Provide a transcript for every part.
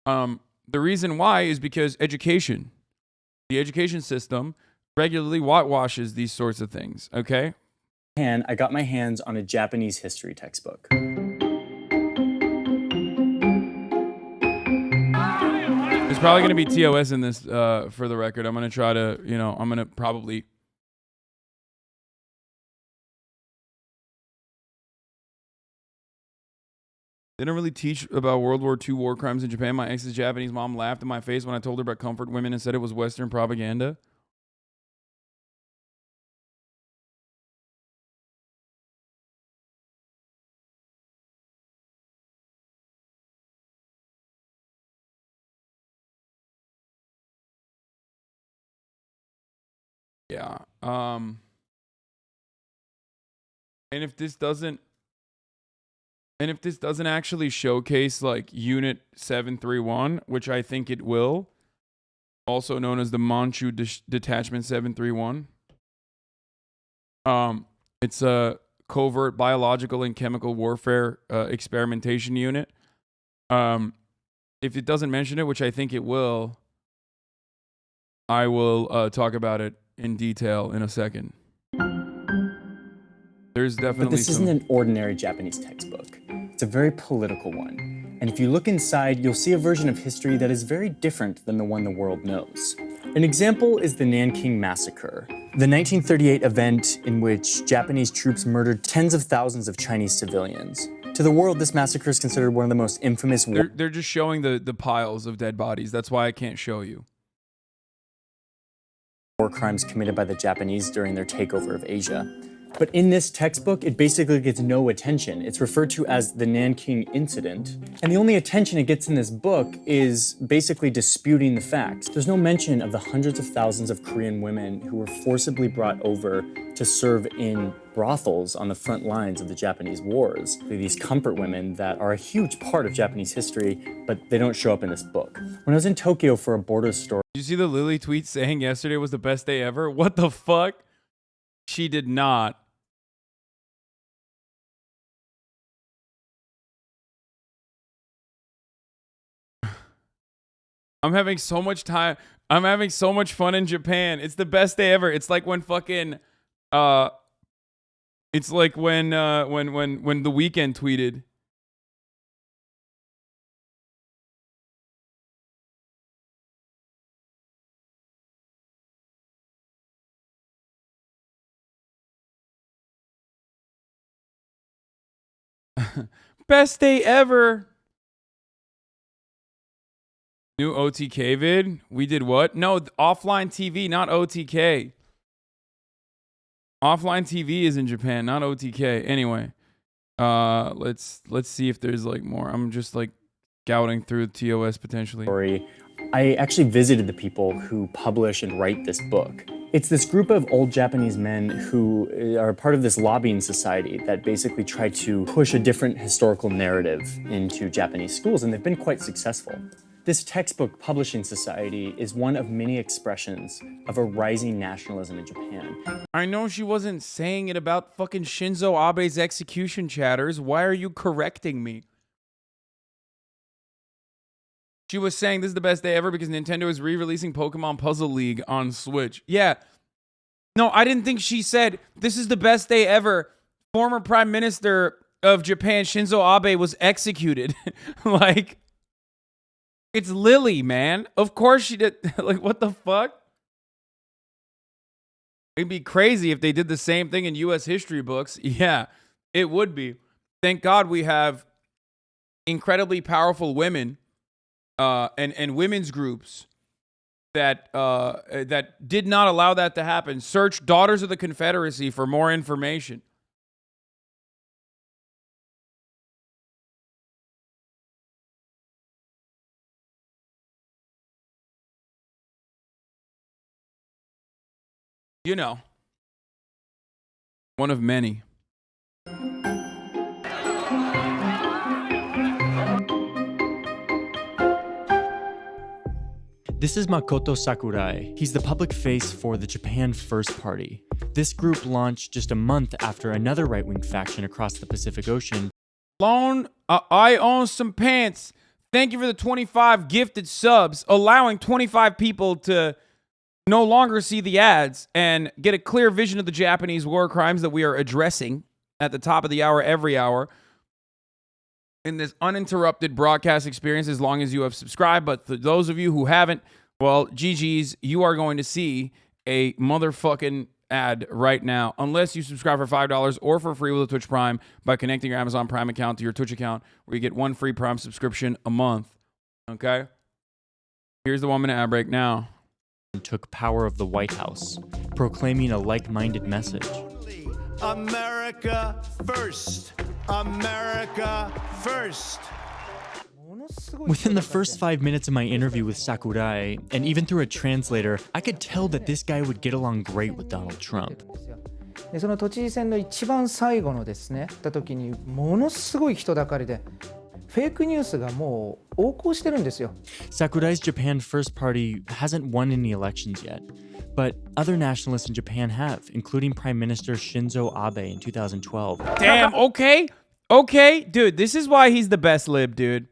The reason why is because education. The education system regularly whitewashes these sorts of things, okay? And I got my hands on a Japanese history textbook. There's probably going to be TOS in this, for the record. I'm going to try to, I'm going to probably... They didn't really teach about World War II war crimes in Japan. My ex's Japanese mom laughed in my face when I told her about comfort women and said it was Western propaganda. Yeah. And if this doesn't actually showcase like Unit 731, which I think it will, also known as the Manchu Detachment 731. It's a covert biological and chemical warfare experimentation unit. If it doesn't mention it, which I think it will, I will talk about it in detail in a second. There's definitely But this isn't an ordinary Japanese textbook. It's a very political one. And if you look inside, you'll see a version of history that is very different than the one the world knows. An example is the Nanking Massacre, the 1938 event in which Japanese troops murdered tens of thousands of Chinese civilians. To the world, this massacre is considered one of the most infamous... They're just showing the piles of dead bodies. That's why I can't show you. ...war crimes committed by the Japanese during their takeover of Asia. But in this textbook, it basically gets no attention. It's referred to as the Nanking Incident. And the only attention it gets in this book is basically disputing the facts. There's no mention of the hundreds of thousands of Korean women who were forcibly brought over to serve in brothels on the front lines of the Japanese wars. These comfort women that are a huge part of Japanese history, but they don't show up in this book. When I was in Tokyo for a border store... Did you see the Lily tweet saying yesterday was the best day ever? What the fuck? She did not. I'm having so much time. I'm having so much fun in Japan. It's the best day ever. It's like when fucking it's like when The Weeknd tweeted. Best day ever. New OTK vid? We did what? No, offline TV, not OTK. Offline TV is in Japan, not OTK. Anyway, let's see if there's like more. I'm just like scouting through TOS potentially. I actually visited the people who publish and write this book. It's this group of old Japanese men who are part of this lobbying society that basically try to push a different historical narrative into Japanese schools, and they've been quite successful. This textbook publishing society is one of many expressions of a rising nationalism in Japan. I know she wasn't saying it about fucking Shinzo Abe's execution chatters. Why are you correcting me? She was saying this is the best day ever because Nintendo is re-releasing Pokemon Puzzle League on Switch. Yeah. No, I didn't think she said this is the best day ever. Former Prime Minister of Japan, Shinzo Abe, was executed. Like... It's Lily, man. Of course she did. Like, what the fuck? It'd be crazy if they did the same thing in U.S. history books. Yeah, it would be. Thank God we have incredibly powerful women and women's groups that did not allow that to happen. Search Daughters of the Confederacy for more information. You know, one of many. This is Makoto Sakurai. He's the public face for the Japan First Party. This group launched just a month after another right-wing faction across the Pacific Ocean. I own some pants Thank you for the 25 gifted subs, allowing 25 people to no longer see the ads and get a clear vision of the Japanese war crimes that we are addressing at the top of the hour, every hour, in this uninterrupted broadcast experience, as long as you have subscribed. But for those of you who haven't, well, GG's, you are going to see a motherfucking ad right now, unless you subscribe for $5 or for free with a Twitch Prime by connecting your Amazon Prime account to your Twitch account, where you get one free Prime subscription a month. Okay? Here's the 1 minute ad break now. Took power of the White House, proclaiming a like-minded message. America first. America first. Within the first 5 minutes of my interview with Sakurai, and even through a translator, I could tell that this guy would get along great with Donald Trump. でその都知事選の一番最後のですね、った時にものすごい人だかりで、フェイクニュースがもう横行してるんですよ。Sakurai's Japan First Party hasn't won any elections yet, but other nationalists in Japan have, including Prime Minister Shinzo Abe in 2012. Damn, okay. Okay, dude, this is why he's the best lib, dude.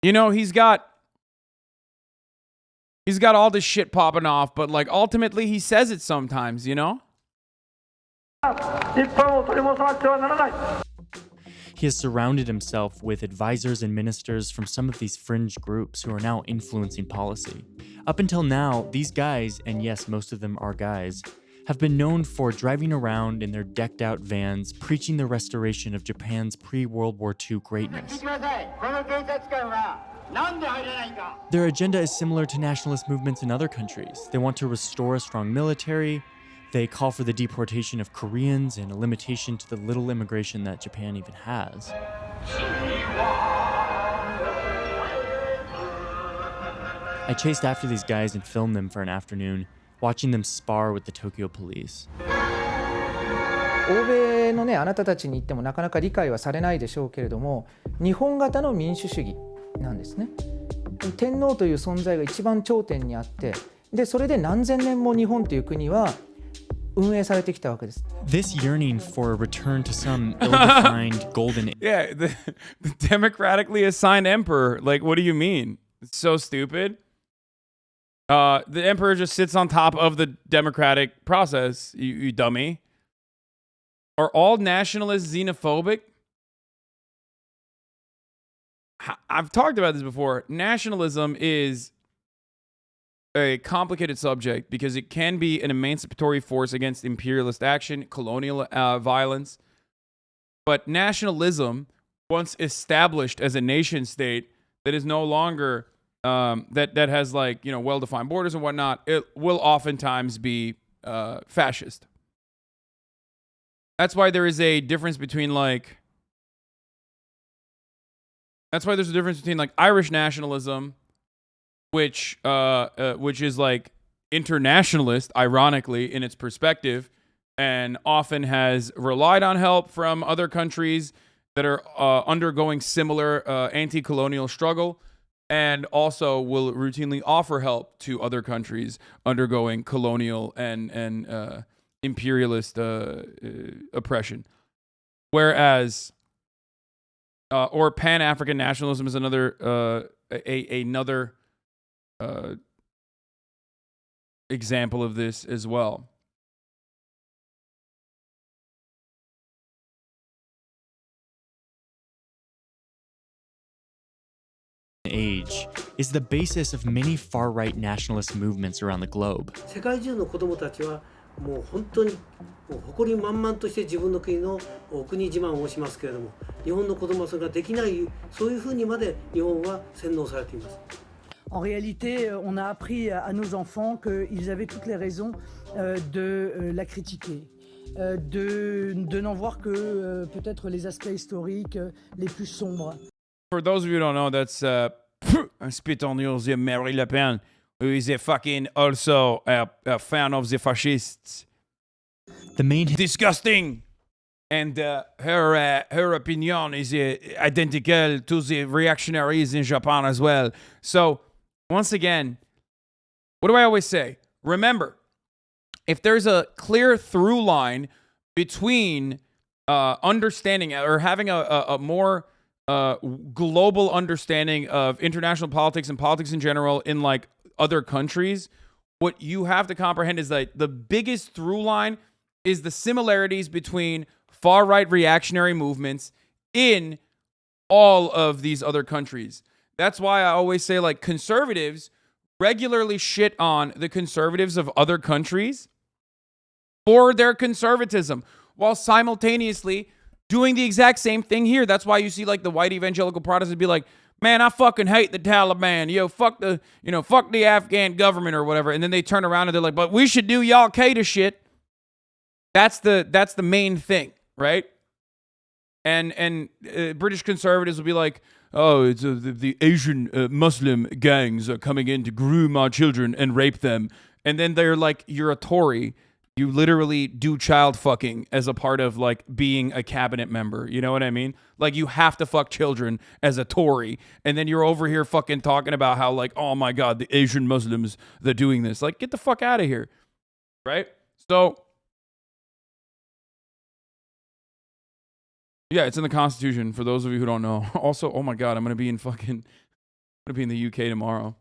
You know, he's got all this shit popping off, but like ultimately he says it sometimes, you know? He has surrounded himself with advisors and ministers from some of these fringe groups who are now influencing policy. Up until now, these guys, and yes, most of them are guys, have been known for driving around in their decked-out vans, preaching the restoration of Japan's pre-World War II greatness. Their agenda is similar to nationalist movements in other countries. They want to restore a strong military. They call for the deportation of Koreans and a limitation to the little immigration that Japan even has. I chased after these guys and filmed them for an afternoon, watching them spar with the Tokyo police. 欧米のね、あなたたちに言ってもなかなか理解はされないでしょうけれども、日本型の民主主義なんですね。天皇という存在が一番頂点にあって、でそれで何千年も日本という国は運営されてきたわけです。This yearning for a return to some ill-defined golden... Yeah, the democratically assigned emperor. Like, what do you mean? It's so stupid. The emperor just sits on top of the democratic process, you dummy. Are all nationalists xenophobic? I've talked about this before. Nationalism is a complicated subject because it can be an emancipatory force against imperialist action, colonial violence. But nationalism, once established as a nation state that is no longer that has like, you know, well-defined borders and whatnot, it will oftentimes be fascist. That's why there is a difference between like Irish nationalism, which is like internationalist, ironically, in its perspective, and often has relied on help from other countries that are undergoing similar anti-colonial struggle, and also will routinely offer help to other countries undergoing colonial and imperialist oppression. Whereas, or Pan-African nationalism is another another example of this as well. Age is the basis of many far-right nationalist movements around the globe. 世界中の子供たちはもう本当にもう誇り満々として自分の国の国自慢をしますけれども、日本の子供はそれができない、そういうふうにまで日本は洗脳されています。En réalité, on a appris à nos enfants qu'ils avaient toutes les raisons de la critiquer, de n'en voir que peut-être les aspects historiques les plus sombres. For those of you who don't know, that's un spit on yours, Marie Le Pen, who is a fucking also a fan of the fascists. The main Disgusting! And her opinion is identical to the reactionaries in Japan as well. So, once again, what do I always say? Remember, if there's a clear through line between understanding or having a more global understanding of international politics and politics in general in like other countries, what you have to comprehend is that the biggest through line is the similarities between far-right reactionary movements in all of these other countries. That's why I always say, like, conservatives regularly shit on the conservatives of other countries for their conservatism, while simultaneously doing the exact same thing here. That's why you see, like, the white evangelical Protestants be like, man, I fucking hate the Taliban. Yo, fuck the Afghan government or whatever. And then they turn around and they're like, but we should do Al-Qaeda shit. That's the main thing, right? And British conservatives will be like, oh, it's the Asian Muslim gangs are coming in to groom our children and rape them. And then they're like, you're a Tory. You literally do child fucking as a part of like being a cabinet member. You know what I mean? Like you have to fuck children as a Tory. And then you're over here fucking talking about how like, oh my God, the Asian Muslims, they're doing this. Like, get the fuck out of here. Right? So, yeah, it's in the Constitution for those of you who don't know. Also, oh my God, I'm going to be in the UK tomorrow.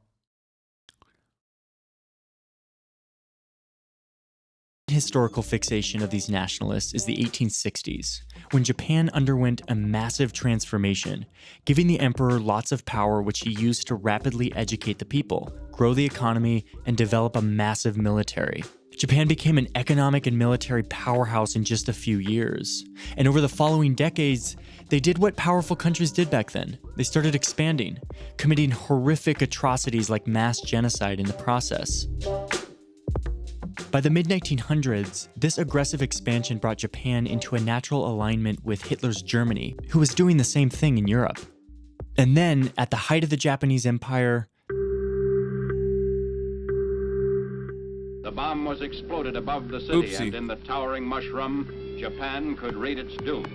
Historical fixation of these nationalists is the 1860s, when Japan underwent a massive transformation, giving the emperor lots of power which he used to rapidly educate the people, grow the economy, and develop a massive military. Japan became an economic and military powerhouse in just a few years. And over the following decades, they did what powerful countries did back then. They started expanding, committing horrific atrocities like mass genocide in the process. By the mid-1900s, this aggressive expansion brought Japan into a natural alignment with Hitler's Germany, who was doing the same thing in Europe. And then, at the height of the Japanese Empire, the bomb was exploded above the city, Oopsie. and in the towering mushroom, Japan could read its doom.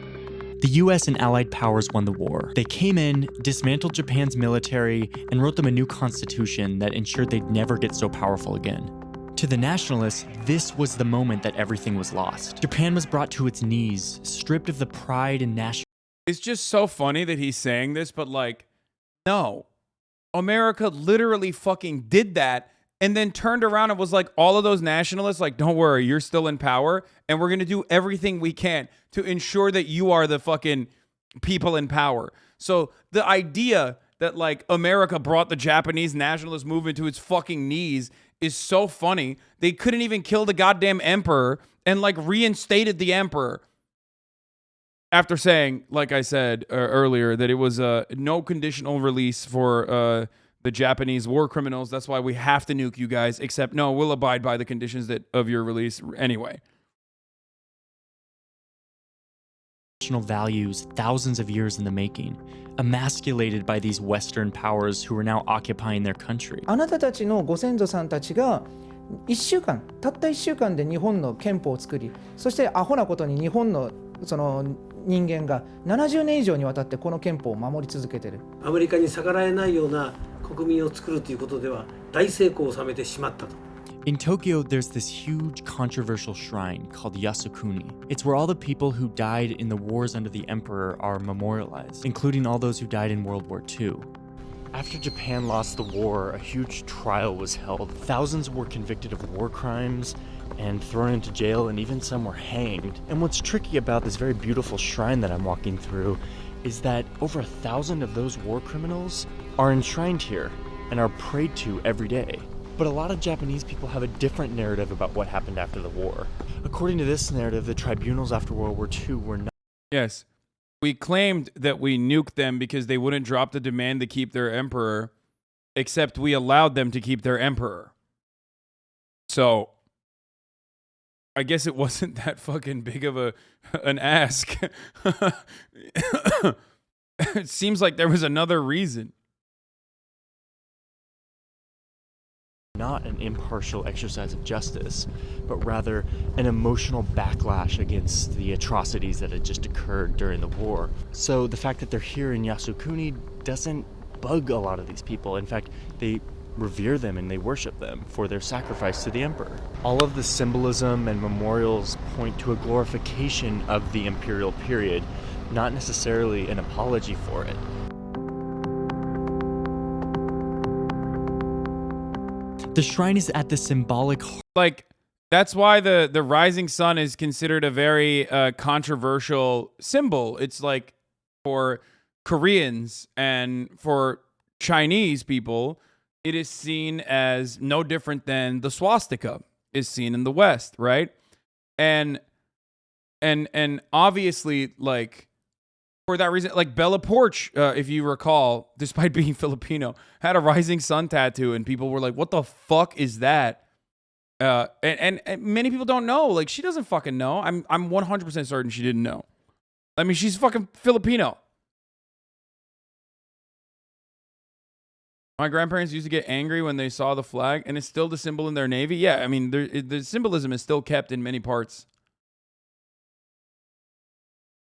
the US and Allied powers won the war. They came in, dismantled Japan's military, and wrote them a new constitution that ensured they'd never get so powerful again. To the nationalists, this was the moment that everything was lost. Japan was brought to its knees, stripped of the pride and national. It's just so funny that he's saying this, but like, no. America literally fucking did that and then turned around and was like, all of those nationalists, like, don't worry, you're still in power and we're going to do everything we can to ensure that you are the fucking people in power. So the idea that like America brought the Japanese nationalist movement to its fucking knees is so funny. They couldn't even kill the goddamn emperor and like reinstated the emperor. After saying, like I said earlier, that it was no conditional release for the Japanese war criminals. That's why we have to nuke you guys. Except, no, we'll abide by the conditions of your release anyway. National values thousands of years in the making, emasculated by these Western powers who are now occupying their country. あなたたちのご先祖さんたちがたった1週間で日本の憲法を作り、そしてアホなことに日本のその人間が70年以上にわたってこの憲法を守り続けている。アメリカに逆らえないような国民を作るということでは大成功を収めてしまったと。 In Tokyo, there's this huge controversial shrine called Yasukuni. It's where all the people who died in the wars under the emperor are memorialized, including all those who died in World War II. After Japan lost the war, a huge trial was held. Thousands were convicted of war crimes and thrown into jail, and even some were hanged. And what's tricky about this very beautiful shrine that I'm walking through is that over 1,000 of those war criminals are enshrined here and are prayed to every day. But a lot of Japanese people have a different narrative about what happened after the war. According to this narrative, the tribunals after World War II were not. Yes. We claimed that we nuked them because they wouldn't drop the demand to keep their emperor, except we allowed them to keep their emperor. So, I guess it wasn't that fucking big of an ask. It seems like there was another reason. Not an impartial exercise of justice, but rather an emotional backlash against the atrocities that had just occurred during the war. So the fact that they're here in Yasukuni doesn't bug a lot of these people. In fact, they revere them and they worship them for their sacrifice to the emperor. All of the symbolism and memorials point to a glorification of the imperial period, not necessarily an apology for it. The shrine is at the symbolic Like, that's why the rising sun is considered a very controversial symbol. It's like for Koreans and for Chinese people, it is seen as no different than the swastika is seen in the West, right? And obviously, like, for that reason, like Bella Porch, if you recall, despite being Filipino, had a rising sun tattoo, and people were like, "What the fuck is that?" And many people don't know. Like, she doesn't fucking know. I'm 100% certain she didn't know. I mean, she's fucking Filipino. My grandparents used to get angry when they saw the flag, and it's still the symbol in their navy. Yeah, I mean, the symbolism is still kept in many parts.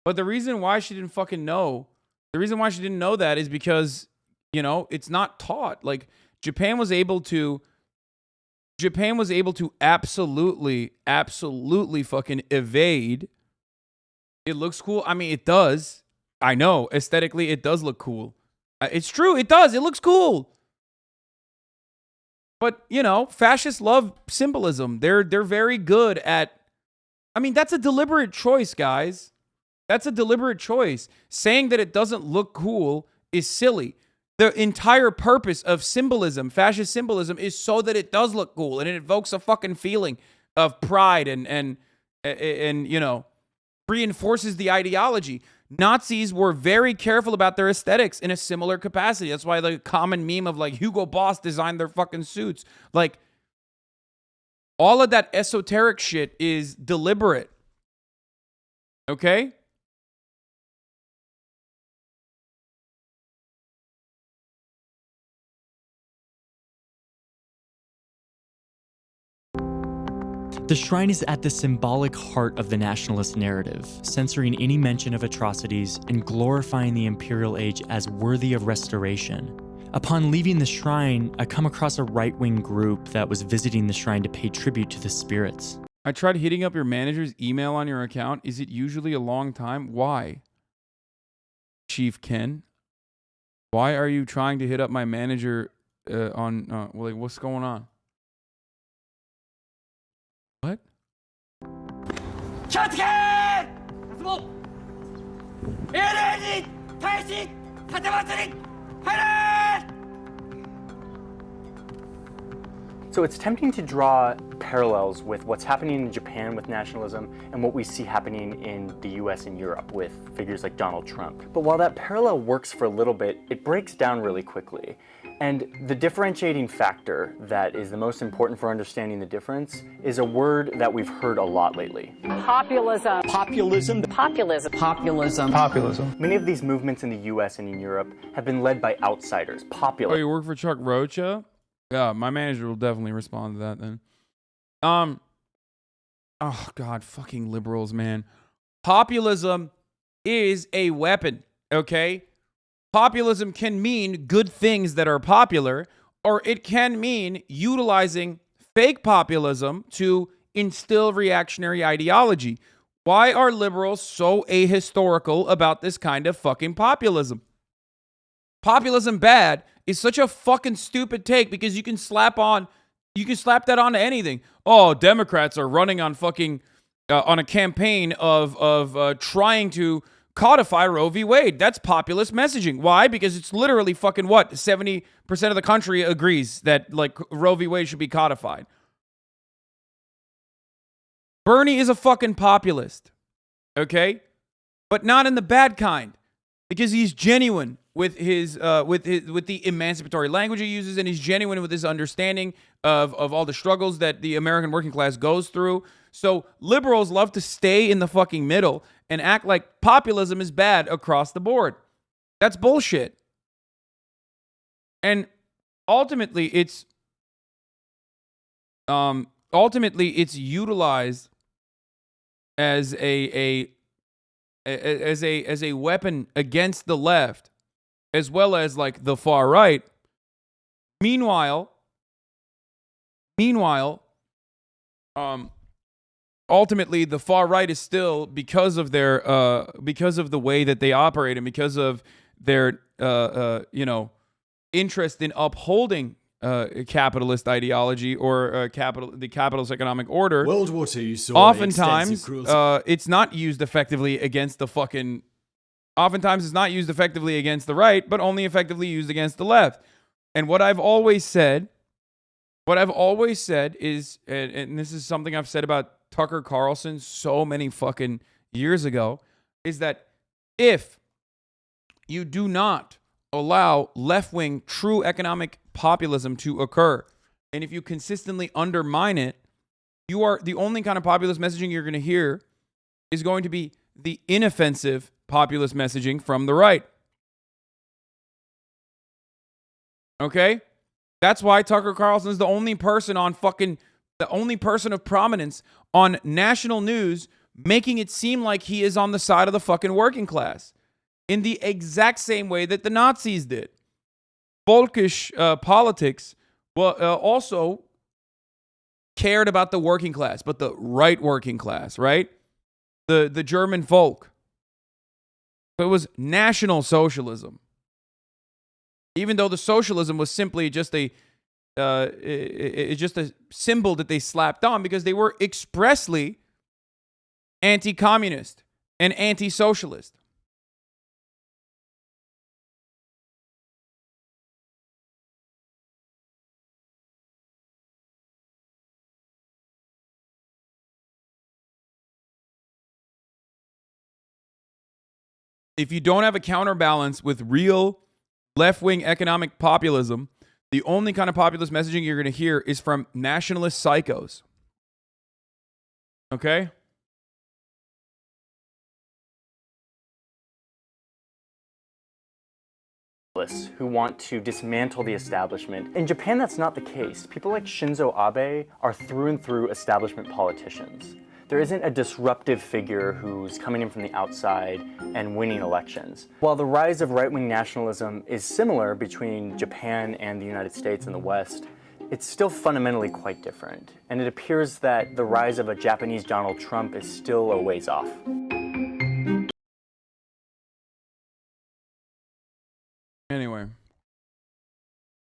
But the reason why she didn't fucking know, the reason why she didn't know that is because, you know, it's not taught. Like, Japan was able to absolutely fucking evade. It looks cool. I mean, it does. I know. Aesthetically, it does look cool. It's true. It does. It looks cool. But, you know, fascists love symbolism. They're very good at... I mean, that's a deliberate choice, guys. That's a deliberate choice. Saying that it doesn't look cool is silly. The entire purpose of symbolism, fascist symbolism, is so that it does look cool and it evokes a fucking feeling of pride and you know, reinforces the ideology. Nazis were very careful about their aesthetics in a similar capacity. That's why the common meme of like Hugo Boss designed their fucking suits. Like, all of that esoteric shit is deliberate. Okay? The shrine is at the symbolic heart of the nationalist narrative, censoring any mention of atrocities and glorifying the imperial age as worthy of restoration. Upon leaving the shrine, I come across a right-wing group that was visiting the shrine to pay tribute to the spirits. I tried hitting up your manager's email on your account. Is it usually a long time? Why? Chief Ken? Why are you trying to hit up my manager like, what's going on? What? So it's tempting to draw parallels with what's happening in Japan with nationalism and what we see happening in the US and Europe with figures like Donald Trump. But while that parallel works for a little bit, it breaks down really quickly. And the differentiating factor that is the most important for understanding the difference is a word that we've heard a lot lately. Populism. Populism. Populism. Populism. Populism. Many of these movements in the US and in Europe have been led by outsiders, popular. Oh, you work for Chuck Rocha? Yeah, my manager will definitely respond to that then. Oh God, fucking liberals, man. Populism is a weapon, okay? Populism can mean good things that are popular, or it can mean utilizing fake populism to instill reactionary ideology. Why are liberals so ahistorical about this kind of fucking populism? Populism bad is such a fucking stupid take because you can slap that onto anything. Oh, Democrats are running on fucking on a campaign of trying to codify Roe v. Wade. That's populist messaging. Why? Because it's literally fucking what? 70% of the country agrees that like Roe v. Wade should be codified. Bernie is a fucking populist. Okay? But not in the bad kind. Because he's genuine with his with the emancipatory language he uses, and he's genuine with his understanding of all the struggles that the American working class goes through. So liberals love to stay in the fucking middle and act like populism is bad across the board. That's bullshit. And ultimately it's utilized as a weapon against the left, as well as like the far right. Meanwhile, ultimately the far right is still, because of their because of the way that they operate and because of their you know, interest in upholding capitalist ideology or the capitalist economic order. World War II saw Oftentimes extensive cruelty. it's not used effectively against the fucking oftentimes it's not used effectively against the right, but only effectively used against the left. And what I've always said is, and this is something I've said about Tucker Carlson so many fucking years ago, is that if you do not allow left-wing true economic populism to occur, and if you consistently undermine it, you are the only kind of populist messaging you're going to hear is going to be the inoffensive populist messaging from the right. Okay? That's why Tucker Carlson is the only person of prominence on national news making it seem like he is on the side of the fucking working class in the exact same way that the Nazis did. Folkish politics also cared about the working class, but the right working class, right? The German folk. So it was National Socialism. Even though the socialism was simply just a symbol that they slapped on because they were expressly anti-communist and anti-socialist. If you don't have a counterbalance with real left-wing economic populism, the only kind of populist messaging you're going to hear is from nationalist psychos. Okay? Who want to dismantle the establishment. In Japan, that's not the case. People like Shinzo Abe are through and through establishment politicians. There isn't a disruptive figure who's coming in from the outside and winning elections. While the rise of right-wing nationalism is similar between Japan and the United States and the West, it's still fundamentally quite different. And it appears that the rise of a Japanese Donald Trump is still a ways off. Anyway.